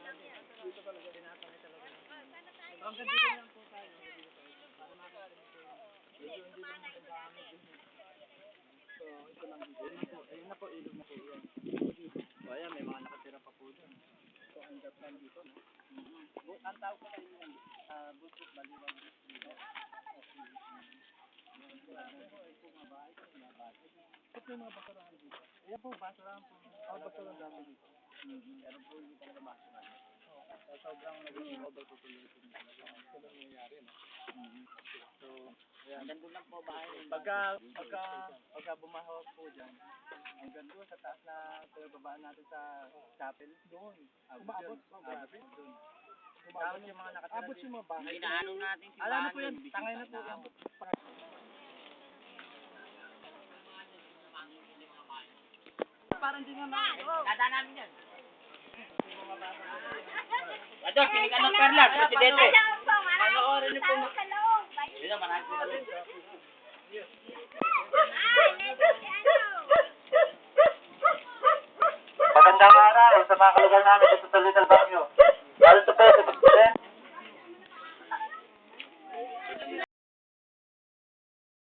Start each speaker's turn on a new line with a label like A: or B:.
A: Dito talaga tinatangay talaga. Hanggang dito lang po tayo. Para makakita mo po. Medyo hindi lang magagamit din. So, ito lang dito. Ayun na po, ilog na po yan. So, ayan, may mga nakatira pa po dyan. So, ang gatan dito, no? Ang tawag ko tayo yan, busok, baliwag, dito. Ito yung mga basurahan dito. Ayan po, basurahan po. Basurahan dati dito. Meron po yung itong basurahan. Sobrang naging overpopulation talaga. Ito lang nangyayari, no? So, ayan. Hanggang doon lang po bahay. Pagka bumahawak po dyan, hanggang doon sa taas na babaan natin sa chapel, doon. Umabot. Doon. Tapos yung mga nakatira
B: Abot yung mga bahay.
C: Inaano natin si
A: alam na po yan, tangay na po yan. Parang di nga
C: Dadaan namin yan. Ato, kinikan ng Perlas, presidente. Panoorin niyo po. Dito, marami po natin.
D: Magandang araw sa mga kalugar namin dito sa Little Baguio.